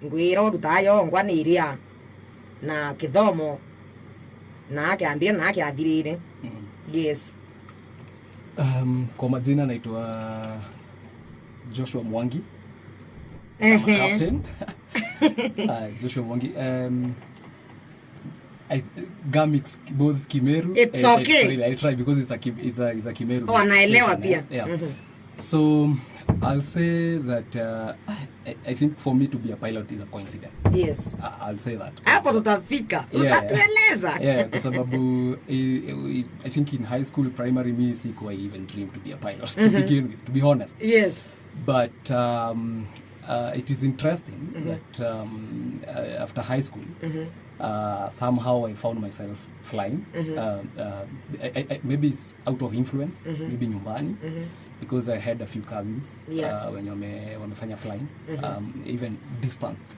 ngwiro rutayo ngwaniria na kithomo na akiambia na akiathirire. Yes. Kwa majina naitwa Joshua Mwangi. I'm a captain. Joshua Mwangi. I gamix both Kimeru. It's okay. I try because it's a Kimeru. Oh, naelewa pia. Yeah. So I'll say that I think for me to be a pilot is a coincidence. Yes. I'll say that. Hapo tutafika. Utatueleza. Yeah, kwa sababu I think in high school, primary, me sikuwa even dream to be a pilot to begin with, to be honest. Yes. But it is interesting that after high school, somehow I found myself flying. Maybe it's out of influence, maybe nyumbani, because I had a few cousins when wamefanya flying, even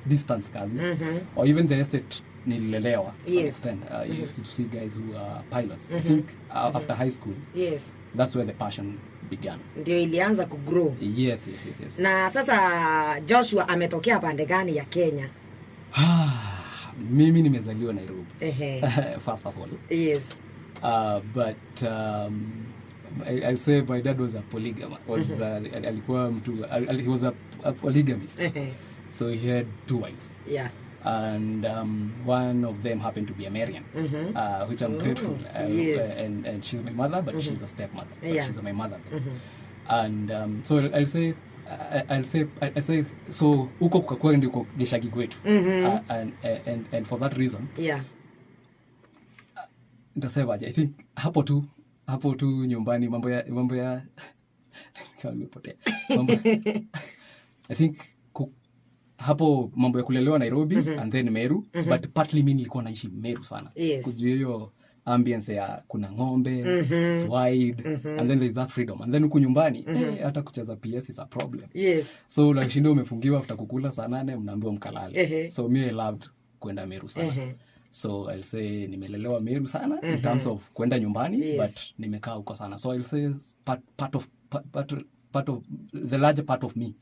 distance cousins, or even the estate nililelewa to some extent. You used to see guys who are pilots. I think after high school, that's where the passion began. Ndio ilianza kugrow. Yes. Na sasa Joshua ametokea pande gani ya Kenya? Mimi nimezaliwa Nairobi. First of all. Yes. But I'll say my dad was a polygamist. Alikuwa mtu, he was a polygamist. So he had 2 wives. Yeah. And one of them happened to be a Marian, which I'm grateful. Yes. And she's my mother, but she's a stepmother. But she's my mother. And so I'll say so huko kukakuwa ndiko geshagi kwetu. And for that reason, nitasemaje, I think hapo tu nyumbani mambo ya kama nimepotea. I think hapo mambo ya kulelewa Nairobi and then Meru, but partly mimi nilikuwa naishi Meru sana. Kujua hiyo ambience ya kuna ng'ombe, it's wide, and then there's that freedom. And then huku nyumbani, hata kucheza PS is a problem. So unashinda umefungiwa after kukula saa 8 mnaambiwa mkalale. So me I loved kwenda Meru sana. So I'll say nimelelewa Meru sana in terms of kwenda nyumbani, but nimekaa huko sana. So I'll say part of the larger part of me.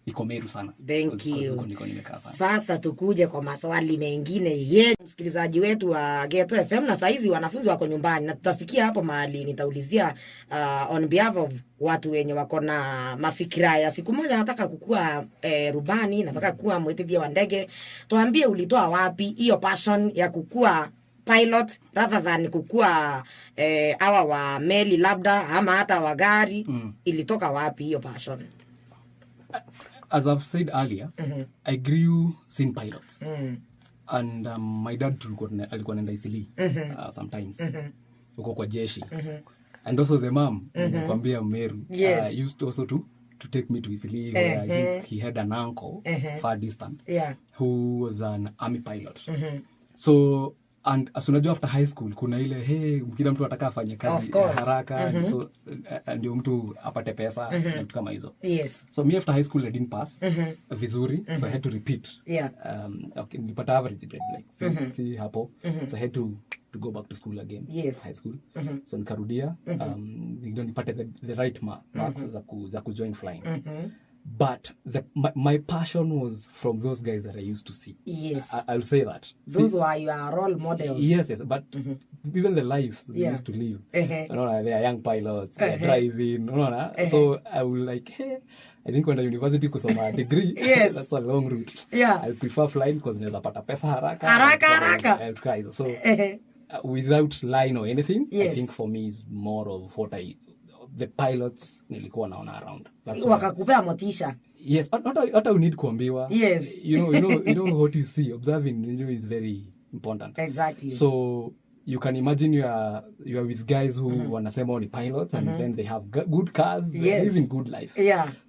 Iko Meru sana. Thank you. Sasa tukuje kwa maswali mengine msikilizaji wetu wa Ghetto FM, na saizi wanafunzi wako nyumbani na tutafikia hapo mahali nitaulizia on behalf of watu wenye wako na mafikira ya siku moja nataka kukua rubani, nataka kukua mwetithia wa ndege. Tuambie ulitoa wapi hiyo passion ya kukua pilot rather than kukua hawa wa meli labda ama hata wa gari. Ilitoka wapi hiyo passion? As I've said earlier, I grew seeing pilots. And my dad alikuwa nenda Isili sometimes. Uko kwa jeshi. And also the mom, kwambia Meru, used also to take me to Isili, where he had an uncle, far distant, who was an army pilot. So, and as unajua after high school kuna ile kila mtu anataka afanye kazi haraka, so ndio mtu apate pesa na vitu kama hizo. So me after high school I didn't pass vizuri, so I had to repeat. Okay, nilipata average grade like see hapo. So I had to go back to school again, high school. So nikarudia ndio nipate the right marks za ku join flying. But my passion was from those guys that I used to see. I'll say that. Those were your role models. Yes. But even the lives they used to live. You know, they are young pilots, they are driving. So I will like, I think when the university kusoma degree, that's a long route. I prefer flying because naweza pata pesa haraka. So without line or anything, I think for me is more of what the pilots nilikuwa naona around. Wakakupea motisha. Yes, hata you need kuambiwa. You know what you see, observing is very important. Exactly. So you can imagine you are with guys who wanasema ni pilots and then they have good cars, they're living good life.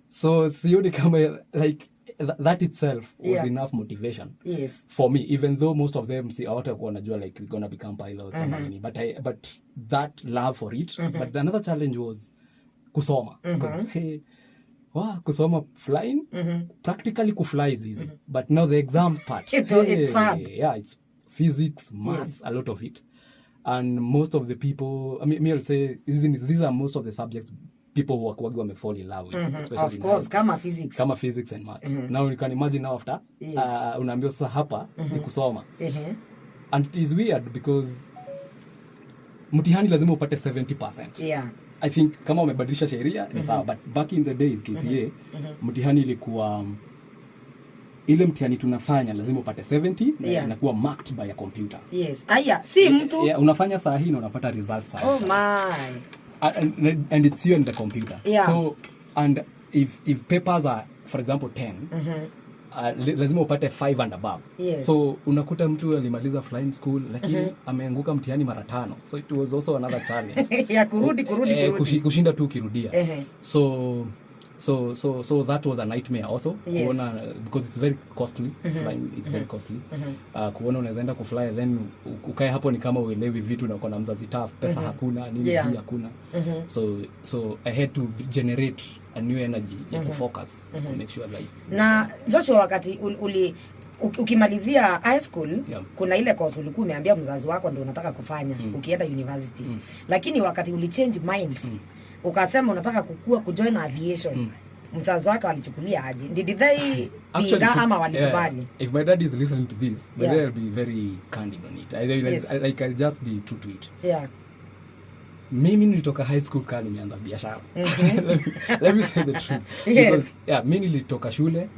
So sioni kama like that itself was enough motivation for me, even though most of them see out of wanajua like we're gonna become pilots but that love for it. But another challenge was kusoma, because kusoma flying practically kufly is easy, but now the exam part it's hard. It's physics, maths, a lot of it. And most of the people, I mean, I'll say these are most of the subjects people who wame fall in love with, especially of course kama physics and math. Now you can imagine now after unaambiwa sasa hapa ni kusoma. And it is weird because mtihani lazima upate 70%. I think kama umebadilisha sheria ni sawa, but back in the days KCA mtihani ilikuwa ile mtihani tunafanya lazima upate 70 na inakuwa marked by a computer. Si mtu unafanya saa hii na unapata results saa. Oh my. And it's you and the computer. So and if papers are for example 10, lazima upate 5 and above. So unakuta mtu alimaliza flying school lakini ameanguka mtihani mara 5. So it was also another challenge. Ya kurudi. Kushinda tu ukirudia. So that was a nightmare also. Kuona, because it's very costly. Flying is very costly. Kuona unaweza enda kufly then ukae hapo ni kama uelewi vitu na uko na mzazi tough, pesa hakuna, nini hakuna. So I had to generate a new energy ya kufocus to make sure like. Na Joshua, wakati ukimalizia high school kuna ile course ulikuwa umeambia mzazi wako ndio unataka kufanya ukienda university. Lakini wakati ulichange mind ukasema unataka kujoin aviation, mzazi wako alichukulia aje? Did they pinga ama walikubali? If my dad is listening to this, they'll be very candid on it. I'll just be true to it. Mimi nilitoka high school kali nianza biashara. Let me say the truth. Because mimi nilitoka shule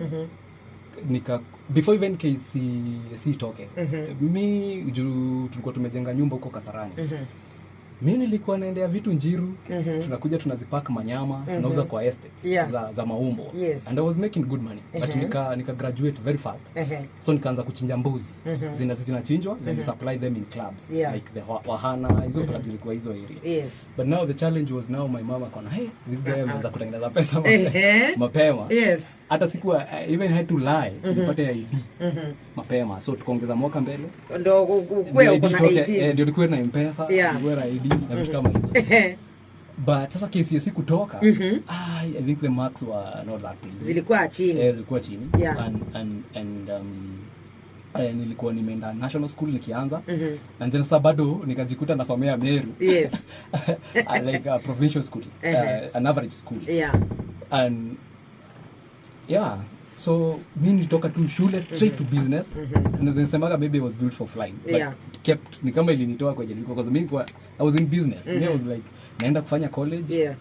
before even KCSE toke. Mimi tulikuwa tumejenga nyumba huko Kasarani. Mimi nilikuwa naendea vitu Njiru, tunakuja tunazipack manyama, tunauza kwa estates za maumbo. And I was making good money. But nika graduate very fast. So nikaanza kuchinja mbuzi. Zinachinjwa, then supply them in clubs like the Wahana, hizo clubs zilikuwa hizo area. But now the challenge was now my mama kona, hey, this guy ameanza kutengeneza pesa mapema. Hata sikuwa even had to lie nipate ID mapema. So tukaongeza mwaka mbele. Ndio ukwe uko na 18. Ndio nilikuwa na M-Pesa, nilikuwa na ID na vitu kama hizo. But sasa KCSE kutoka, I think the marks were not that pleasing. Zilikuwa chini. Zilikuwa chini. And nilikuwa nimeenda national school nikianza. And then sasa bado nikajikuta nasomea Meru. Like a provincial school, an average school. And so mimi nilitoka tu shule straight to business. And then semaga maybe I was built for flying. But kept ni kama ilinitoa kwenye nilikuwa, because mimi I was in business. I was like naenda kufanya college.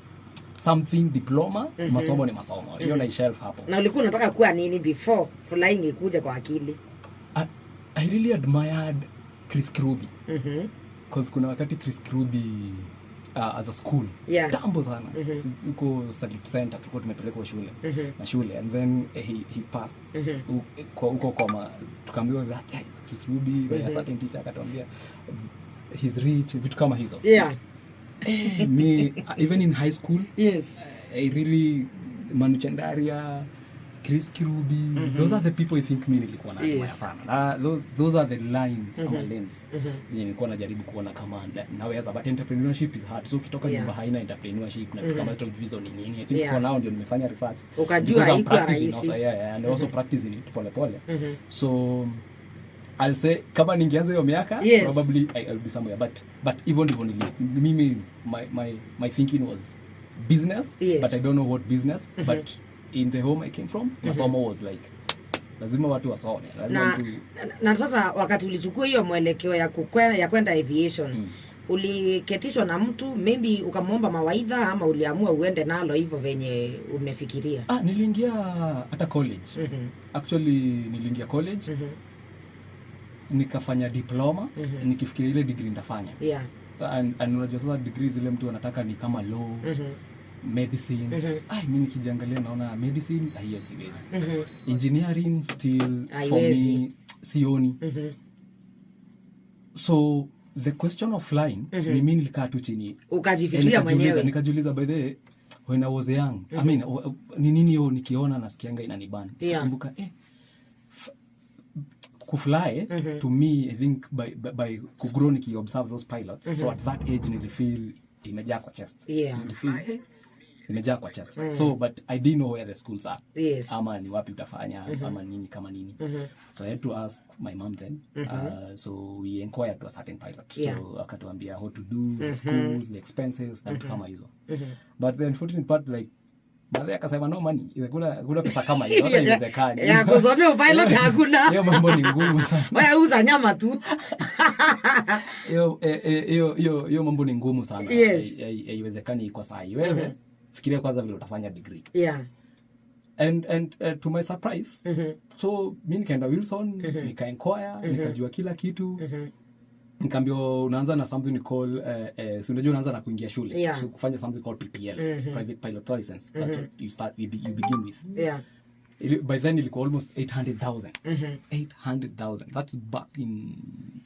Something diploma, masomo ni masomo. Hiyo na shelf hapo. Na ulikuwa unataka kuwa nini before flying ikuja kwa akili? I really admired Chris Kirubi. Because kuna wakati Chris Kirubi as a school tambo sana uko Salit Center tulikuwa tumepelekwa shule na shule, and then he passed uko kwa tukaambiwa that guy Chris Ruby, a certain teacher akatuambia he's rich, vitu kama hizo. Me even in high school I really Manu Chandaria, Chris Kirubi, those are the people I think mimi nilikuwa na sana. Those are the lines ama lanes nilikuwa najaribu kuona kama naweza, but entrepreneurship is hard. So ukitoka nyumba haina entrepreneurship na kama hata vision ni nini, I think for now ndio nimefanya research ukajua haikuwa rahisi. And also practicing it pole pole. So I'll say kama ningeanza hiyo miaka probably I'll be somewhere, but even mimi my thinking was business, but I don't know what business, but in the home I came from, masomo was like lazima watu wasome. Na sasa wakati ulichukua hiyo mwelekeo ya kwenda aviation, uliketishwa na mtu maybe ukamwomba mawaidha ama uliamua uende nalo hivyo venye umefikiria? Niliingia hata college. Actually niliingia college. Nikafanya diploma, nikifikiria ile degree nitafanya. And unajua sasa degree zile mtu anataka ni kama law, medicine. Mimi nikijiangalia naona medicine hiyo siwezi. Engineering still for me sioni. So the question of flying ni mimi nilikaa tu chini ukajifikiria mwenyewe. Nikajiuliza by the when I was young, I mean ni nini hiyo nikiona nasikianga inanibana. Kumbuka kufly to me I think by kugrow nikiobserve those pilots. So at that age nilifeel imejaa kwa chest. Nilifeel imejaa kwa chest. So but I didn't know where the schools are. Yes. Ama ni wapi utafanya ama nini kama nini. So I had to ask my mom then. So we inquired to a certain pilot. So akatuambia how to do, schools, the expenses, na kama hizo. But the unfortunate part, like, baada akasema no money, kuna pesa kama hiyo hata iwezekani. Ya kusomea pilot hakuna. Hiyo mambo ni ngumu sana. Wewe uza nyama tu. Hiyo mambo ni ngumu sana. Yes. Haiwezekani kwa saa hii. Wewe fikiria kwanza vile utafanya degree. Yeah. And to my surprise, so mimi nikaenda Wilson, nika-inquire, nikajua kila kitu. Nikaambia unaanza na something called so unajua unaanza na kuingia shule. So kufanya something called PPL, private pilot license. That's what you begin with. Yeah. By then ilikuwa almost 800,000. 800,000. That's back in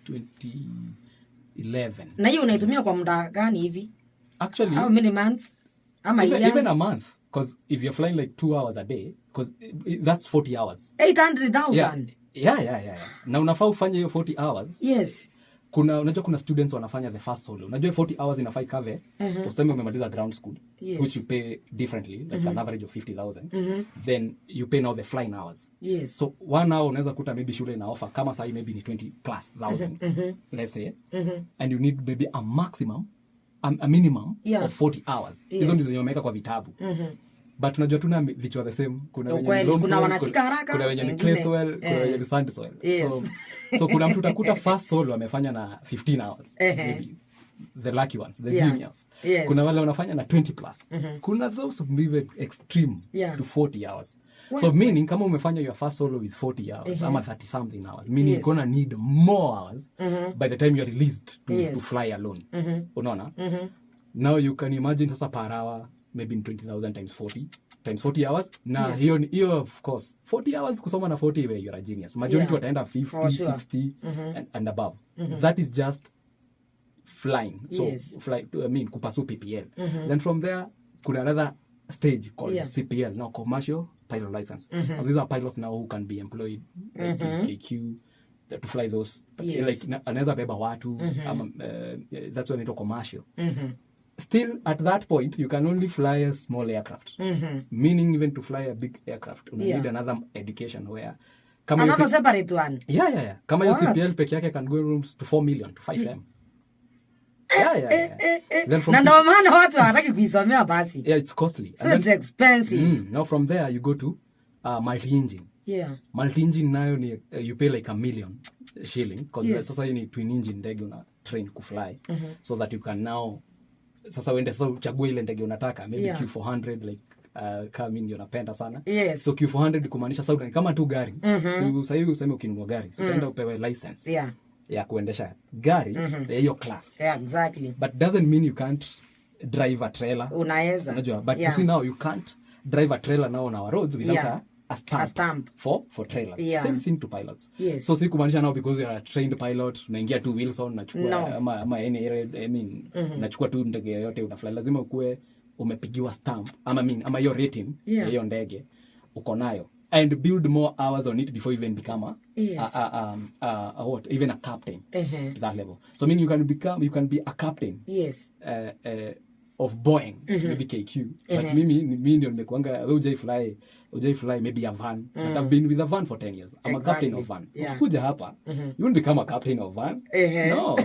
2011. Na hiyo unaitumia kwa muda gani hivi? Actually, how many months? Ama years? Even a month. Because if you're flying like 2 hours a day, because that's 40 hours. 800,000? Yeah. Na unafaa ufanye hiyo 40 hours. Yes. Unajua kuna students wanafanya the first solo. Unajua 40 hours inafaa ikave. Useme umemaliza ground school, which you pay differently, like an average of 50,000. Then you pay now the flying hours. Yes. So 1 hour unaweza kuta maybe shule ina offer kama sahi maybe ni 20,000+, let's say. And you need maybe a maximum, a minimum of 40 hours. Hizo ndizo zinaweka kwa vitabu. But unajua tuna vichwa the same. Kuna wanashika haraka, kuna wenye ni Creswell, kuna wenye ni Sandsoil. So kuna mtu utakuta first solo amefanya na 15 hours. Maybe the lucky ones, the genius. Yes. Kuna wale wanafanya na 20+. Kuna those maybe extreme to 40 hours. So meaning kama umefanya your first solo with 40 hours ama 30 something hours, meaning you're gonna need more hours by the time you're released to fly alone. Unaona? Now you can imagine sasa per hour maybe in 20,000 times 40 hours. Na hiyo of course 40 hours kusoma na 40 where you're a genius. Majority wataenda 50, 60 and above. That is just flying. So kupasu PPL. Then from there kuna another stage called CPL, now commercial pilot license. And these are pilots now who can be employed like KQ to fly those, like anaweza beba watu. That's when it's commercial. Still at that point you can only fly a small aircraft. Meaning even to fly a big aircraft you need another education where another separate one. Yeah. Kama hiyo CPL peke yake can go rooms to 4 million to 5M. Then from na ndio maana watu hawataki kuisomea basi. Yeah, it's costly. So it's expensive. Now from there you go to multi-engine. Multi-engine nayo ni you pay like $1 million because sasa hii ni twin engine ndege una train kufly so that you can now sasa uende sasa uchague ile ndege unataka maybe Q400 like kama mimi ndio napenda sana. So Q400 kumaanisha sasa kama tu gari. So sasa hivi useme ukinunua gari so utaenda upewe license ya kuendesha gari ya hiyo class. Exactly. But doesn't mean you can't drive a trailer. Unaweza. Unajua, but you see now you can't drive a trailer now on our roads without a stamp for trailers. Same thing to pilots. So si kumaanisha now because you are a trained pilot unaingia tu Wilson unachukua ama unachukua tu ndege yote unafly, lazima ukue umepigiwa stamp ama hiyo rating ya hiyo ndege uko nayo and build more hours on it before you even become even a captain to that level. So meaning you can be a captain of Boeing, maybe KQ. But mimi ndio nimekuanga wewe hujai fly maybe a van. But I've been with a van for 10 years. I'm a captain of van. Ukikuja hapa, you won't become a captain of van. No.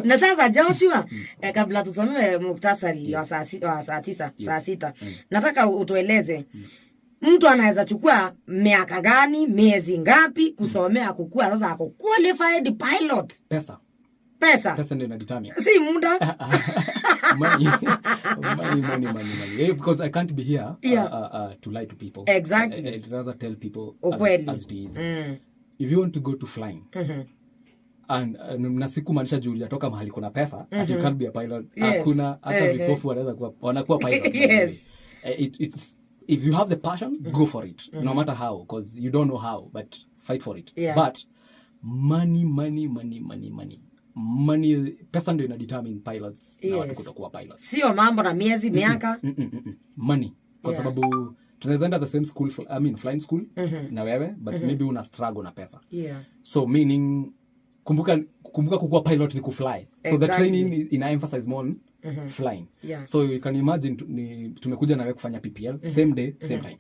Na sasa Joshua, kabla tusomee muktasari wa saa 6, nataka utueleze mtu anaweza chukua miaka gani, miezi ngapi kusomea kukua sasa ako qualified pilot? Pesa ndio inadetermine. Si muda. money. Because I can't be here to lie to people. Exactly. I'd rather tell people as it is. If you want to go to flying, and na siku maanisha juu yatoka mahali kuna pesa, you can't be a pilot. Hakuna hata vipofu wanakuwa pilot. If you have the passion, go for it. No matter how, because you don't know how, but fight for it. But money. Pesa ndio inadetermine pilots na watu kutokuwa pilots. Sio mambo na miezi miaka. Money. Kwa sababu tunaweza enda the same school, flying school na wewe, but maybe una struggle na pesa. So meaning kumbuka kukuwa pilot ni kufly. So the training ina emphasize more flying. Yeah. So you can imagine tumekuja na wewe kufanya PPL same day same time.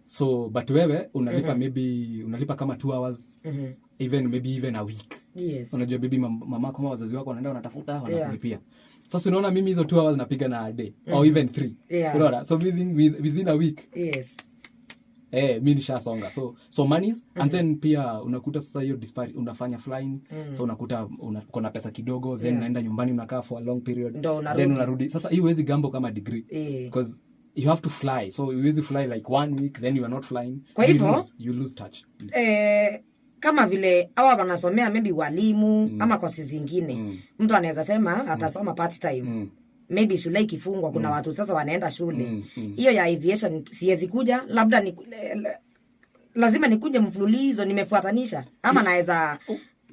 So but wewe unalipa maybe unalipa kama 2 hours even a week. Yes. Unajua baby mama kama wazazi wako wanaenda wanatafuta wanakulipia. Sasa unaona mimi hizo 2 hours napiga na a day or even 3. Yeah. Unaona? So within a week. Yes. Mimi nishasonga. So monies and then pia unakuta sasa hiyo disparity unafanya flying. So unakuta uko na pesa kidogo then unaenda nyumbani unakaa for a long period then unarudi. Sasa hii huwezi gambo kama degree because you have to fly. So you usually fly like 1 week then you are not flying. Kwa hivyo you lose touch. Kama vile hawa wanasomea maybe walimu ama kosi zingine. Mtu anaweza sema atasoma part time. Maybe shule ikifungwa kuna watu sasa wanaenda shule. Hiyo ya aviation siwezi kuja, labda lazima nikuje mfululizo nimefuatanisha ama naweza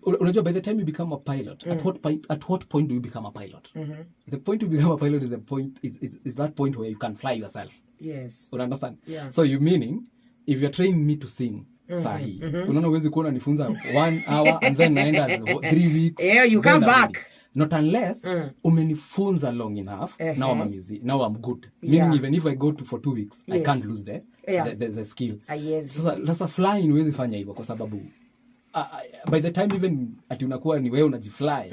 unajua by the time you become a pilot at what point do you become a pilot? The point you become a pilot is the point is that point where you can fly yourself. Yes. You understand? Yeah. So you meaning if you're training me to sing sahi unaona uwezi kuona nifunza 1 hour and then naenda 3 weeks. Yeah, you come back. Not unless umenifunza long enough. Now I'm good. Meaning even if I go for 2 weeks I can't lose the skill. Yes. Sasa flying huwezi fanya hivyo kwa sababu by the time even ati unakuwa ni wewe unajifly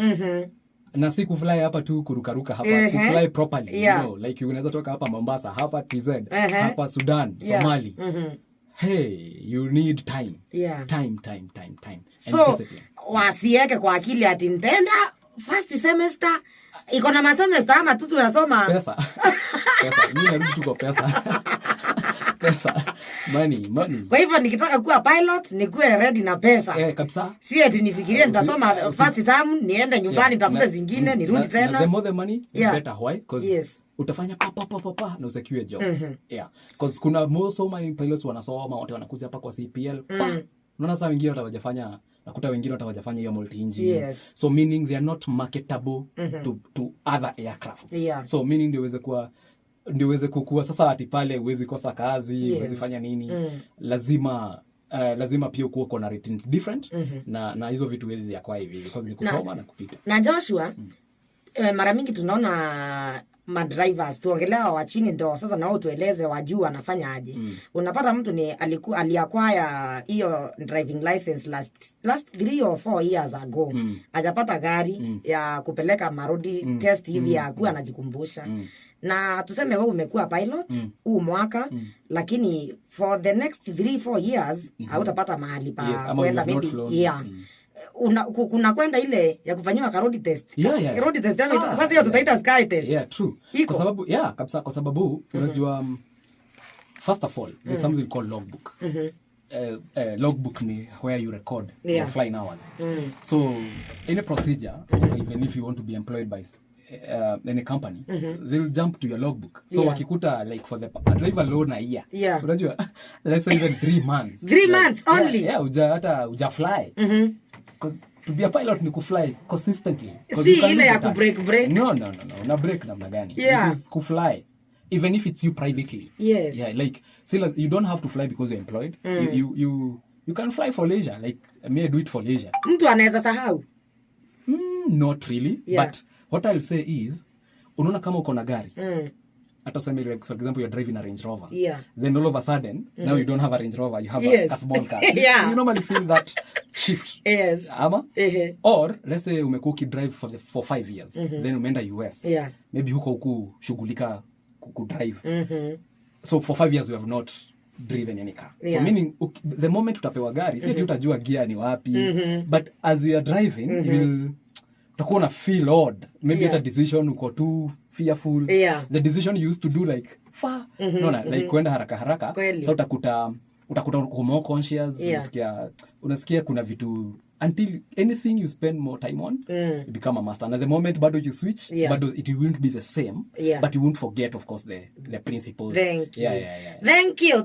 na si kufly hapa tu kurukaruka hapa kufly properly, you know, like unaweza toka hapa Mombasa hapa TZ hapa Sudan Somali. Hey, you need time. Time. So wasiweke kwa akili ati nitenda first semester iko na masemester ama tu tunasoma pesa. Mimi narudi tu kwa pesa. Money. Kwa hivyo nikitaka kuwa pilot nikuwe ready na pesa. Kabisa. Si eti nifikirie nitasoma first term niende nyumbani nitafute zingine nirudi tena. The more the money the better. Why? Because utafanya pa na usecure job. Because kuna so many pilots wanasoma wote wanakuja hapa kwa CPL. Unaona sasa wengine watawajafanya nakuta wengine watawajafanya hiyo multi engine. So meaning they are not marketable to other aircrafts. So meaning ndio uweze kukua sasa ati pale uwezi kosa kazi, uwezi fanya nini. Lazima pia kuwa kuna ratings different na hizo vitu huwezi yakwa hivi because ni kusoma na kupita. Na Joshua mara mingi tunaona madrivers tuongelea wa chini ndo sasa na wao tueleze wajuu wanafanya aje. Unapata mtu ni aliacquire hiyo driving license last 3 or 4 years ago. Hajapata gari ya kupeleka marudi test hivi ya kuwa anajikumbusha. Na tuseme wewe umekuwa pilot huu mwaka lakini for the next 3-4 years hautapata mahali pa kwenda maybe kuna kwenda ile ya kufanywa road test. Road test sasa hiyo tutaita sky test. True. Kwa sababu kabisa kwa sababu unajua first of all there's something called logbook. Logbook ni where you record your flying hours. So any procedure even if you want to be employed by any company they'll jump to your logbook. So wakikuta like for the driver loan a year. Unajua let's say even 3 months. 3 months only. Uja fly. Because to be a pilot ni kufly consistently. Si ile ya break. No. Na break namna gani? It is kufly. Even if it's you privately. Like still you don't have to fly because you're employed. You can fly for leisure. Like me do it for leisure. Mtu anaweza sahau. Not really. But what I'll say is unaona kama uko na gari. Hata sema like for example you're driving a Range Rover. Then all of a sudden now you don't have a Range Rover, you have a small car. So you normally feel that shift. Ama? Or let's say umekuwa drive for 5 years. Then umeenda US. Maybe huko shughulika ku-drive. So for 5 years you have not driven any car. So meaning the moment utapewa gari, si utajua gear ni wapi. But as you are driving, you'll utakuwa na feel odd. Maybe at a decision uko too fearful. The decision you used to do like far. Like kwenda haraka. So utakuta uko more conscious. Unasikia kuna vitu until anything you spend more time on you become a master. And at the moment bado you switch, bado it won't be the same, but you won't forget of course the principles. Thank you. Thank you.